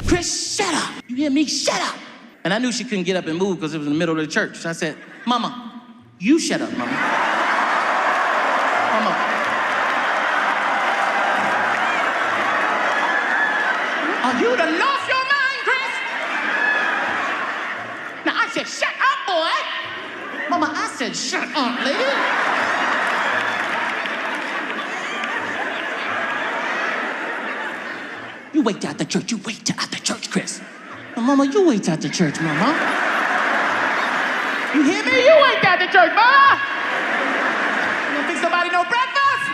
Chris, shut up. You hear me? Shut up. And I knew she couldn't get up and move because it was in the middle of the church. So I said, Mama, you shut up, Mama. Mama. Are you done lost your mind, Chris? Now I said, shut up, boy. Mama, I said, shut up, lady. You wait till after church. You wait till after church, Chris. Now, Mama, you wait till after church, Mama. You hear me? You wait till after church, Mama. You don't think somebody no breakfast?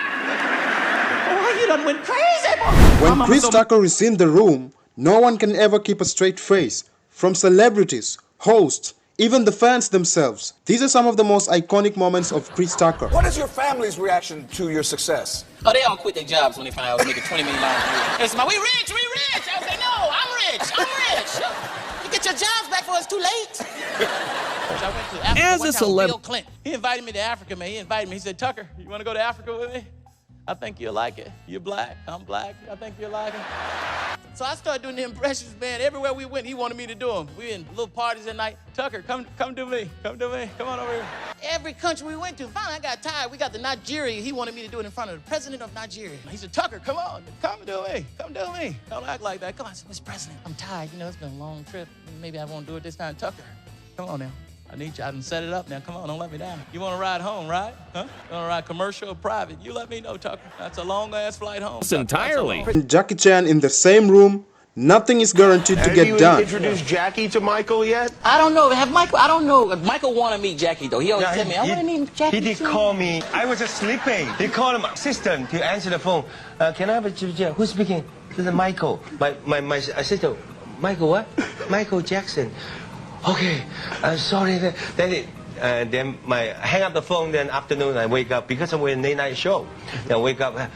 Oh, you done went crazy, boy. When Chris Tucker is in the room, no one can ever keep a straight face. From celebrities, hosts, even the fans themselves. These are some of the most iconic moments of Chris Tucker. What is your family's reaction to your success? Oh, they all quit their jobs when they found out I was making $20 million a year. It's my, we rich. I was like, no, I'm rich. You get your jobs back before it's too late. I went to Africa As one a time with celeb, Bill Clinton. He invited me to Africa, man. He invited me. He said, Tucker, you want to go to Africa with me? I think you'll like it. You're black. I'm black. I think you'll like it. So I started doing the impressions, man. Everywhere we went, he wanted me to do them. We in little parties at night. Tucker, come do me. Come do me. Come on over here. Every country we went to, finally I got tired. We got to Nigeria. He wanted me to do it in front of the president of Nigeria. He said, Tucker, come on. Come do me. Come do me. Don't act like that. Come on. I said, Mr. President, I'm tired. You know, it's been a long trip. Maybe I won't do it this time. Tucker, come on now. I need you. I done set it up now. Come on, don't let me down. You want to ride home, right? Huh? You want to ride commercial or private? You let me know, Tucker. That's a long-ass flight home. Entirely. And Jackie Chan in the same room, nothing is guaranteed to get done. Have you introduced Jackie to Michael yet? I don't know. I don't know. Michael wanted to meet Jackie, though. He always said me, I want to meet Jackie. He did call me. I was just sleeping. He called my assistant to answer the phone. Can I have a... Who's speaking? This is Michael. My assistant. Michael what? Michael Jackson. Okay, I'm sorry. Then I hang up the phone. Then afternoon I wake up because we're in late night show. Then I wake up.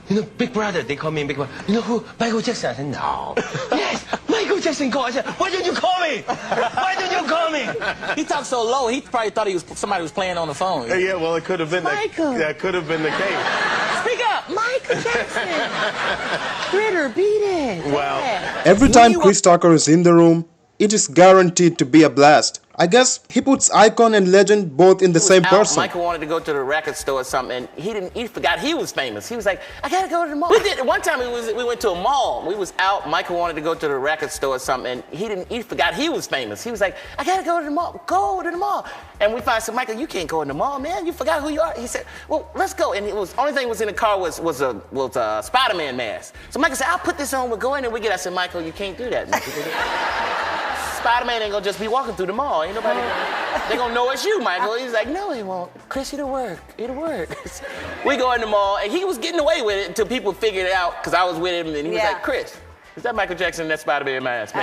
You know, Big Brother. They call me Big Brother. You know who? Michael Jackson. I said no. Yes, Michael Jackson called. I said, why didn't you call me? Why didn't you call me? He talked so low. He probably thought somebody was playing on the phone. Yeah, well, it could have been Michael. that could have been the case. Speak up, Michael Jackson. Critter, beat it. Well, Every time Chris Tucker is in the room, it is guaranteed to be a blast. I guess he puts icon and legend both in the same person. Michael wanted to go to the record store or something, and he forgot he was famous. He was like, I gotta go to the mall. We did one time. We went to a mall. We was out. Michael wanted to go to the record store or something, and he forgot he was famous. He was like, I gotta go to the mall. Go to the mall. And we finally said, Michael, you can't go in the mall, man. You forgot who you are. He said, well, let's go. And only thing was in the car was a Spider-Man mask. So Michael said, I'll put this on. We'll go in and we get. I said, Michael, you can't do that. Spider-Man ain't gonna just be walking through the mall. Ain't nobody. They gonna know it's you, Michael. He's like, no, he won't. Chris, it'll work. It'll work. We go in the mall, and he was getting away with it until people figured it out, because I was with him, and he was like, Chris, is that Michael Jackson in that Spider-Man mask?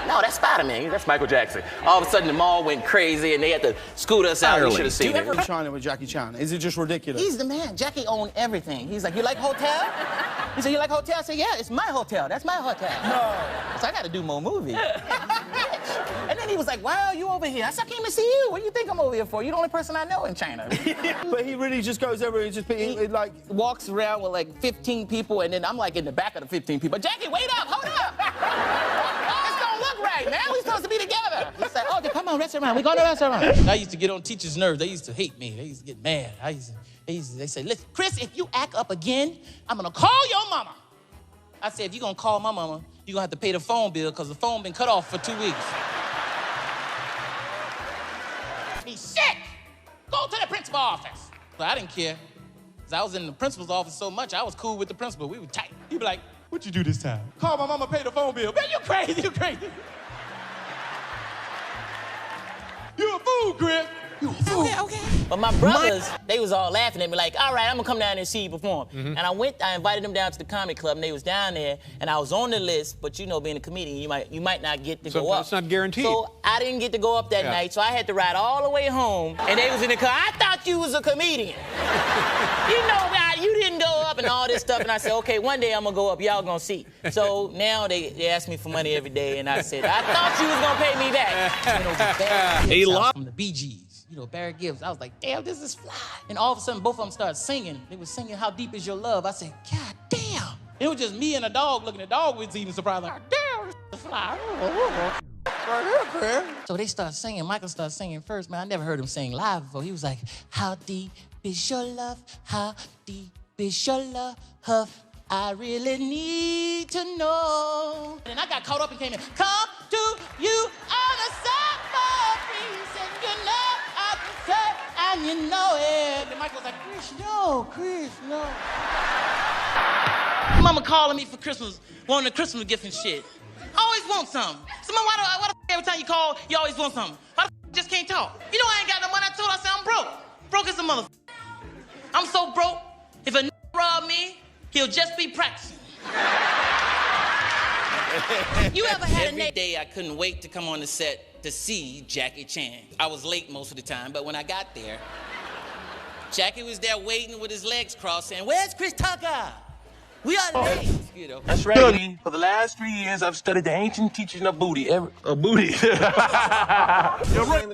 No, that's Spider-Man. That's Michael Jackson. All of a sudden, the mall went crazy, and they had to scoot us out. You should have seen it. China with Jackie Chan? Is it just ridiculous? He's the man. Jackie owned everything. He's like, you like hotel? He said, you like hotel? I said, yeah, it's my hotel. That's my hotel. No. So I got to do more movies. And then he was like, wow, you over here. I said, I came to see you. What do you think I'm over here for? You're the only person I know in China. But he really just goes over and just like walks around with like 15 people, and then I'm like in the back of the 15 people. Jackie, wait up, hold up. This don't look right, man. We supposed to be together. He's like, oh, come on, restaurant. We go to the restaurant. I used to get on teachers' nerves. They used to hate me. They used to get mad. They say, listen, Chris, if you act up again, I'm gonna call your mama. I said, if you're gonna call my mama, you're gonna have to pay the phone bill, because the phone been cut off for 2 weeks. He's sick. Go to the principal office. But I didn't care, because I was in the principal's office so much, I was cool with the principal. We were tight. He'd be like, what'd you do this time? Call my mama, pay the phone bill. Man, you crazy, you crazy. You a fool, Chris. You a fool. Okay. But my brothers, they was all laughing at me like, all right, I'm gonna come down there and see you perform. And I invited them down to the comedy club, and they was down there, and I was on the list, but you know, being a comedian, you might not get to go up. It's not guaranteed. So I didn't get to go up that night, so I had to ride all the way home, and they was in the car. I thought you was a comedian. You know, you didn't go up and all this stuff, and I said, okay, one day I'm gonna go up, y'all gonna see. So now they ask me for money every day, and I said, I thought you was gonna pay me back. You know, a lot from the Bee Gees. You know, Barry Gibbs. I was like, damn, this is fly. And all of a sudden, both of them started singing. They were singing, How Deep Is Your Love? I said, God damn. It was just me and a dog looking. The dog was even surprised, like, damn, this is fly. So they start singing. Michael started singing first, man. I never heard him sing live before. He was like, how deep is your love? How deep is your love? I really need to know. And I got caught up and came in. Come to you on a summer breeze, and you know I can say, and you know it. And Michael was like, Chris, no. Mama calling me for Christmas, wanting a Christmas gift and shit. I always want something. So, Mama, why the every time you call, you always want something? Why the just can't talk? You know I ain't got no money. I told her, I said, I'm broke. Broke as a mother. I'm so broke, if a rob me, he'll just be practicing. You ever had Every day I couldn't wait to come on the set to see Jackie Chan. I was late most of the time, but when I got there, Jackie was there waiting with his legs crossed saying, where's Chris Tucker? We are late. You know. That's right. For the last 3 years, I've studied the ancient teaching of booty. Booty. You're right.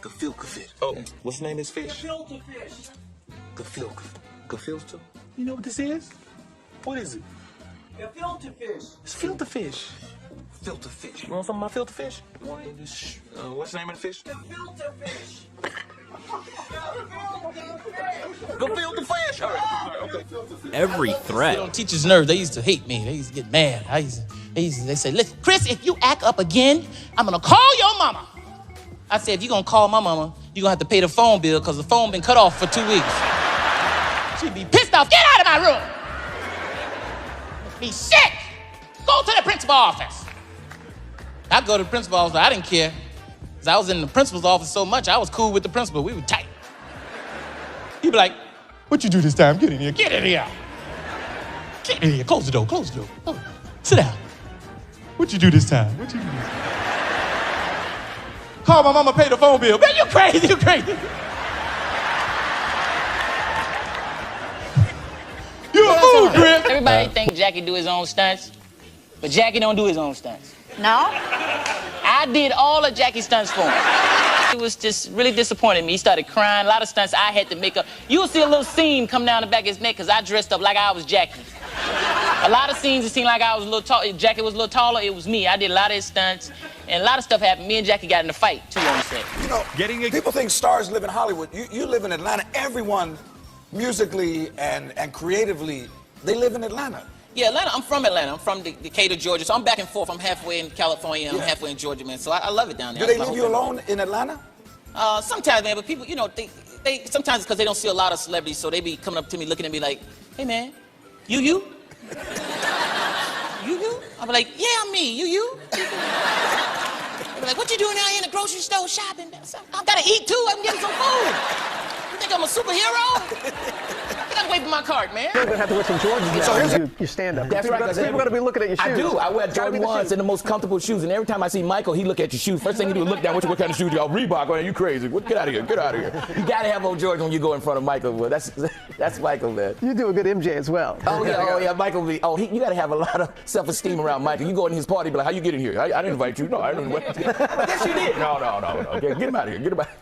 Gefilte fish. Oh, what's the name of this fish? Gefilte fish. Gefilte? You know what this is? What is it? Gefilte fish. It's filter fish. Filter fish. You want some of my filter fish? What's the name of the fish? Gefilte fish. Gefilte fish. All right. Okay. Every threat. On teachers' nerves, they used to hate me. They used to get mad. They say, listen, Chris, if you act up again, I'm gonna call your mama. I said, if you're gonna call my mama, you're gonna have to pay the phone bill because the phone been cut off for 2 weeks. She'd be pissed off. Get out of my room. Be sick. Go to the principal office. I go to the principal's office, but I didn't care. Because I was in the principal's office so much, I was cool with the principal. We were tight. He'd be like, what you do this time? Get in here. Get in here. Get in here. Close the door. Close the door. Oh, sit down. What you do this time? What you do this time? Call my mama, pay the phone bill. Man, you crazy. You crazy. You a fool, Chris. Everybody think Jackie do his own stunts, but Jackie don't do his own stunts. No? I did all of Jackie's stunts for him. It was just really disappointing me. He started crying. A lot of stunts I had to make up. You'll see a little seam come down the back of his neck because I dressed up like I was Jackie. A lot of scenes, it seemed like I was a little tall. Jackie was a little taller. It was me. I did a lot of his stunts, and a lot of stuff happened. Me and Jackie got in a fight, too, on the set. You know, people think stars live in Hollywood. You live in Atlanta. Everyone, musically and creatively, they live in Atlanta. Yeah, Atlanta. I'm from Atlanta. I'm from Decatur, Georgia. So I'm back and forth. I'm halfway in California and I'm halfway in Georgia, man. So I love it down there. Do they leave you alone in Atlanta? Sometimes, man. But people, you know, they sometimes it's because they don't see a lot of celebrities, so they be coming up to me, looking at me like, "Hey, man, you?" You? I'm like, "Yeah, I'm me. You?" They be like, "What you doing out here in the grocery store shopping? I gotta eat too. I'm getting some food. You think I'm a superhero? Get away from my cart, man." You're gonna have to wear some Jordans now. So here's you stand up. That's right. People gotta be looking at your shoes. I do. I wear Jordan 1s and the most comfortable shoes. And every time I see Michael, he look at your shoes. First thing he do is look down. What kind of shoes you got? Reebok? Man, you crazy? Get out of here. Get out of here. You gotta have old Jordans when you go in front of Michael. Well, that's Michael, man. You do a good MJ as well. Oh yeah. Michael be. You gotta have a lot of self-esteem around Michael. You go in his party, be like, "How you get in here? I didn't invite you. No, I didn't invite you." But yes, you did. No. Okay, get him out of here. Get him out.